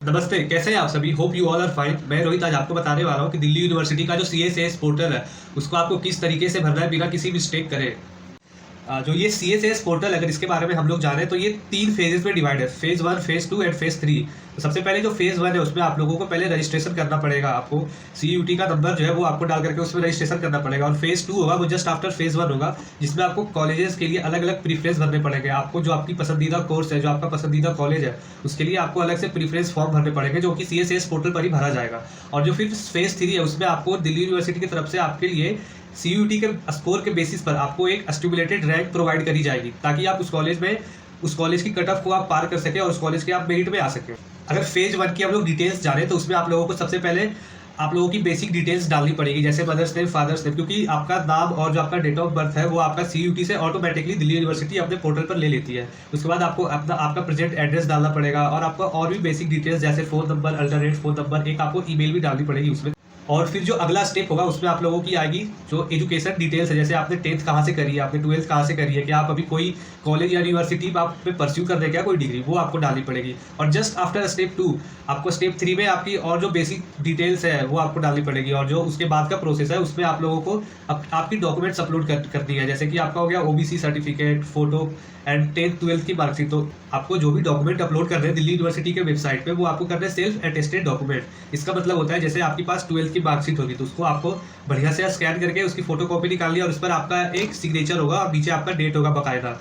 नमस्ते, कैसे हैं आप सभी। Hope you all are fine. मैं रोहित आज आपको बताने वाला हूँ कि दिल्ली यूनिवर्सिटी का जो CSAS पोर्टल है उसको आपको किस तरीके से भरना है बिना किसी मिस्टेक करे। जो ये CSAS पोर्टल, अगर इसके बारे में हम लोग जाने तो ये 3 फेजेस में डिवाइड है, फेज 1, फेज 2 एंड फेज 3। तो सबसे पहले जो फेज 1 है उसमें आप लोगों को पहले रजिस्ट्रेशन करना पड़ेगा। आपको CUT का नंबर जो है वो आपको डाल करके उसमें रजिस्ट्रेशन करना पड़ेगा। और फेज 2 होगा वो जस्ट आफ्टर फेज 1 होगा, जिसमें आपको कॉलेजेस के लिए अलग अलग प्रीफरेंस भरने पड़ेंगे। आपको जो आपकी पसंदीदा कोर्स है, जो आपका पसंदीदा कॉलेज है, उसके लिए आपको अलग से प्रीफरेंस फॉर्म भरने पड़ेंगे, जो कि CSAS पोर्टल पर ही भरा जाएगा। और जो फिर फेज 3 है उसमें आपको दिल्ली यूनिवर्सिटी की तरफ से आपके लिए CUT के स्कोर के बेसिस पर आपको एक स्टिमुलेटेड रैंक प्रोवाइड करी जाएगी, ताकि आप उस कॉलेज की कट ऑफ को आप पार कर सके और उस कॉलेज के आप मेरिट में आ सके। अगर फेज 1 की हम लोग डिटेल्स जाने तो उसमें आप लोगों को सबसे पहले आप लोगों की बेसिक डिटेल्स डालनी पड़ेगी, जैसे मदर्स नेम, फादर्स नेम, क्योंकि आपका नाम और जो आपका डेट ऑफ बर्थ है वो आपका CUT से ऑटोमेटिकली दिल्ली यूनिवर्सिटी अपने पोर्टल पर ले लेती है। उसके बाद आपको आपका प्रेजेंट एड्रेस डालना पड़ेगा और आपका और भी बेसिक डिटेल्स जैसे phone number, alternate phone number, एक आपको ईमेल भी डालनी पड़ेगी उसमें। और फिर जो अगला स्टेप होगा उसमें आप लोगों की आएगी जो एजुकेशन डिटेल्स है, जैसे आपने 10th कहाँ से करी है, आपने 12th कहाँ से करी है, क्या आप अभी कोई कॉलेज या यूनिवर्सिटी आप पे परस्यू कर रहे हैं क्या कोई डिग्री, वो आपको डालनी पड़ेगी। और जस्ट आफ्टर स्टेप 2 आपको स्टेप 3 में आपकी और जो बेसिक डिटेल्स है वो आपको डालनी पड़ेगी। और जो उसके बाद का प्रोसेस है उसमें आप लोगों को आपकी डॉक्यूमेंट्स अपलोड करनी है, जैसे कि आपका हो गया OBC certificate, photo and 10th 12th की मार्कशीट। तो आपको जो भी डॉक्यूमेंट अपलोड कर रहे हैं दिल्ली यूनिवर्सिटी के वेबसाइट पे वो आपको करना है सेल्फ अटेस्टेड डॉक्यूमेंट। इसका मतलब होता है जैसे आपके पास 12th की मार्कशीट होगी तो उसको आपको बढ़िया से स्कैन करके उसकी फोटो कॉपी निकालनी है और उस पर आपका एक सिग्नेचर होगा और नीचे आपका डेट होगा बाकायदा,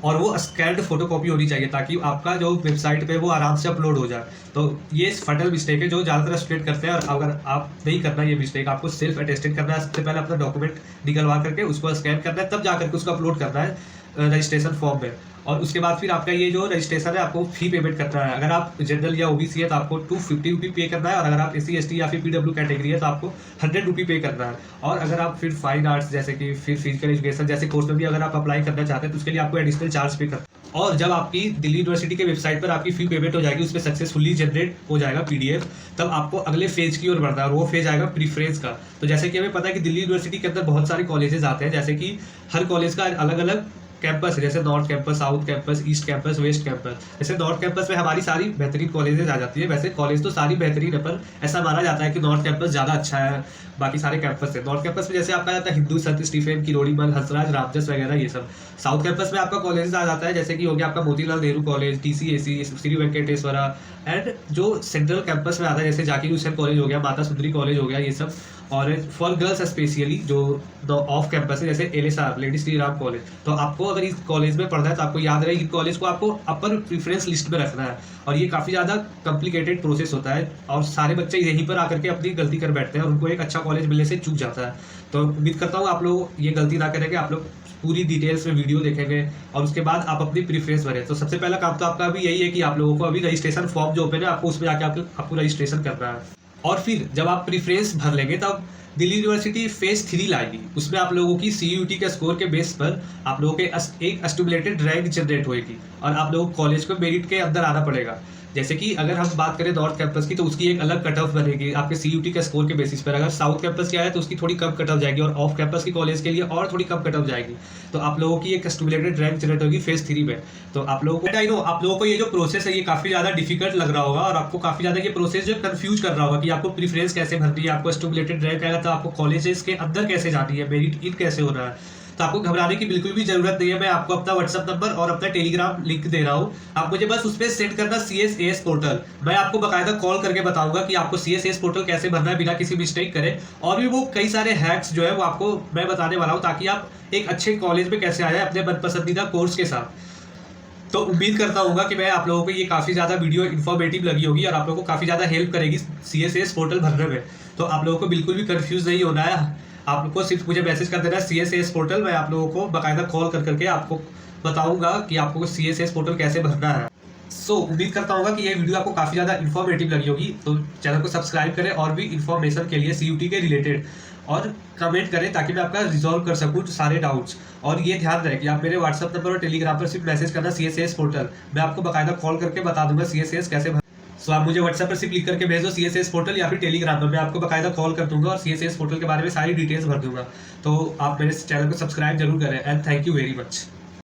और वो स्कैन्ड फोटो कॉपी होनी चाहिए ताकि आपका जो वेबसाइट पे वो आराम से अपलोड हो जाए। तो ये फटल मिस्टेक है जो ज़्यादातर स्टूडेंट करते हैं, और अगर आप नहीं करना ये मिस्टेक, आपको सेल्फ अटेस्टेड करना है। सबसे पहले अपना डॉक्यूमेंट निकलवा करके उसको स्कैन करना है, तब जा करके उसको अपलोड करना है रजिस्ट्रेशन फॉर्म में। और उसके बाद फिर आपका ये जो रजिस्ट्रेशन है आपको फी पेमेंट करना है। अगर आप जनरल या OBC है तो आपको 250 रुपी पे करना है, और अगर आप SC ST या फिर PW कैटेगरी है तो आपको 100 रुपी पे करना है। और अगर आप फिर फाइन आर्ट्स जैसे कि फिर फिजिकल एजुकेशन जैसे कोर्स में भी अगर आप अप्लाई करना चाहते हैं तो उसके लिए आपको एडिशनल चार्ज पे करना है। और जब आपकी दिल्ली यूनिवर्सिटी के वेबसाइट पर आपकी फी पेमेंट हो जाएगी, उसमें सक्सेसफुली जनरेट हो जाएगा PDF, तब आपको अगले फेज की ओर बढ़ना है और वो फेज आएगा प्रीफ्रेंस का। तो जैसे कि हमें पता है कि दिल्ली यूनिवर्सिटी के अंदर बहुत सारे कॉलेजेस आते हैं, जैसे कि हर कॉलेज का अलग अलग कैंपस है, जैसे north campus, south campus, east campus, west campus. जैसे नॉर्थ कैंपस में हमारी सारी बेहतरीन कॉलेजेस आ जाती है। वैसे कॉलेज तो सारी बेहतरीन है, पर ऐसा माना जाता है कि नॉर्थ कैंपस ज़्यादा अच्छा है बाकी सारे कैंपस से। नॉर्थ कैंपस में जैसे आपका जाता है हिंदू, संत स्टीफेन, किरोड़ीमल, हंसराज, रामजस वगैरह ये सब। साउथ कैंपस में आपका कॉलेजेस आ जाता है जैसे कि हो गया आपका Motilal Nehru college, TCAC, Shri Venkateswara. And जो सेंट्रल कैंपस में आता है जैसे जाकिर हुसैन कॉलेज हो गया, माता सुंदरी कॉलेज हो गया, ये सब। और फॉर गर्ल्स स्पेशली जो ऑफ कैंपस है जैसे LSR, lady Shri Ram college. तो आपको अगर इस कॉलेज में पढ़ना है तो आपको याद रहे कि कॉलेज को आपको अपर प्रीफरेंस लिस्ट में रखना है, और ये काफ़ी ज़्यादा कॉम्प्लिकेटेड प्रोसेस होता है और सारे बच्चे यहीं पर आकर के अपनी गलती कर बैठते हैं और उनको एक अच्छा कॉलेज मिलने से चूक जाता है। तो उम्मीद करता हूँ आप लोग ये गलती ना करेंगे, आप लोग पूरी डिटेल्स में वीडियो देखेंगे और उसके बाद आप अपनी प्रीफरेंस भरें। तो सबसे पहला काम तो आपका अभी यही है कि आप लोगों को अभी रजिस्ट्रेशन फॉर्म जो ओपन है आपको उसमें जाके आपको रजिस्ट्रेशन करना है। और फिर जब आप प्रीफरेंस भर लेंगे तब दिल्ली यूनिवर्सिटी फेज 3 लाएगी। उसमें आप लोगों की CUT के स्कोर के बेस पर आप लोगों के एक स्टिमुलेटेड रैंक जनरेट होगी और आप लोगों को कॉलेज को मेरिट के अंदर आना पड़ेगा। जैसे कि अगर हम बात करें नॉर्थ कैंपस की तो उसकी एक अलग कट ऑफ बनेगी आपके CUT के स्कोर के बेसिस पर। अगर साउथ कैंपस की आए तो उसकी थोड़ी कम कट ऑफ जाएगी और ऑफ कैंपस की कॉलेज के लिए और थोड़ी कम कट ऑफ जाएगी। तो आप लोगों की एक स्टिमुलेटेड रैंक जनरेट होगी फेज 3 में। तो आप लोगों को आई नो आप लोगों को ये जो प्रोसेस है ये काफ़ी ज़्यादा डिफिकल्ट लग रहा होगा और आपको काफ़ी ज़्यादा ये प्रोसेस जो कंफ्यूज कर रहा होगा कि आपको प्रीफरेंस कैसे भरनी है, आपको स्टिमुलेटेड रैंक आएगा तो आपको कॉलेजेस के अंदर कैसे जानी है, मेरिट इन कैसे हो रहा है। तो आपको घबराने की बिल्कुल भी जरूरत नहीं है। मैं आपको अपना WhatsApp नंबर और अपना टेलीग्राम लिंक दे रहा हूँ, आप मुझे बस उस पर सेंड करना CSAS पोर्टल। मैं आपको बाकायदा कॉल करके बताऊंगा कि आपको CSAS पोर्टल कैसे भरना है बिना किसी मिस्टेक करे। और भी वो कई सारे हैक्स जो है वो आपको मैं बताने वाला हूँ ताकि आप एक अच्छे कॉलेज में कैसे आ जाए अपने मनपसंदीदा कोर्स के साथ। तो उम्मीद करता हूँ कि मैं आप लोगों को ये काफ़ी ज़्यादा वीडियो इन्फॉर्मेटिव लगी होगी और आप लोगों को काफ़ी ज़्यादा हेल्प करेगी CSAS पोर्टल भरने में। तो आप लोगों को बिल्कुल भी कंफ्यूज नहीं होना है, आप लोग को सिर्फ मुझे मैसेज कर देना है CSAS पोर्टल। मैं आप लोगों को बाकायदा कॉल करके आपको बताऊंगा कि आपको CSAS पोर्टल कैसे भरना है। उम्मीद करता हूँ कि ये वीडियो आपको काफ़ी ज़्यादा इन्फॉर्मेटिव लगी होगी। तो चैनल को सब्सक्राइब करें और भी इन्फॉर्मेशन के लिए CUT के रिलेटेड, और कमेंट करें ताकि मैं आपका रिजॉल्व कर सकूँ सारे डाउट्स। और ये ध्यान रहे कि आप मेरे WhatsApp नंबर और टेलीग्राम पर सिर्फ मैसेज करना CSAS पोर्टल, मैं आपको बाकायदा कॉल करके बता दूंगा CSAS कैसे भर। सो आप मुझे WhatsApp पर सिर्फ लिख करके भेज दो CSAS पोर्टल या फिर टेलीग्राम पर, मैं आपको बाकायदा कॉल कर दूंगा और CSAS पोर्टल के बारे में सारी डिटेल्स भर दूंगा। तो आप मेरे चैनल को सब्सक्राइब जरूर करें and thank you very much.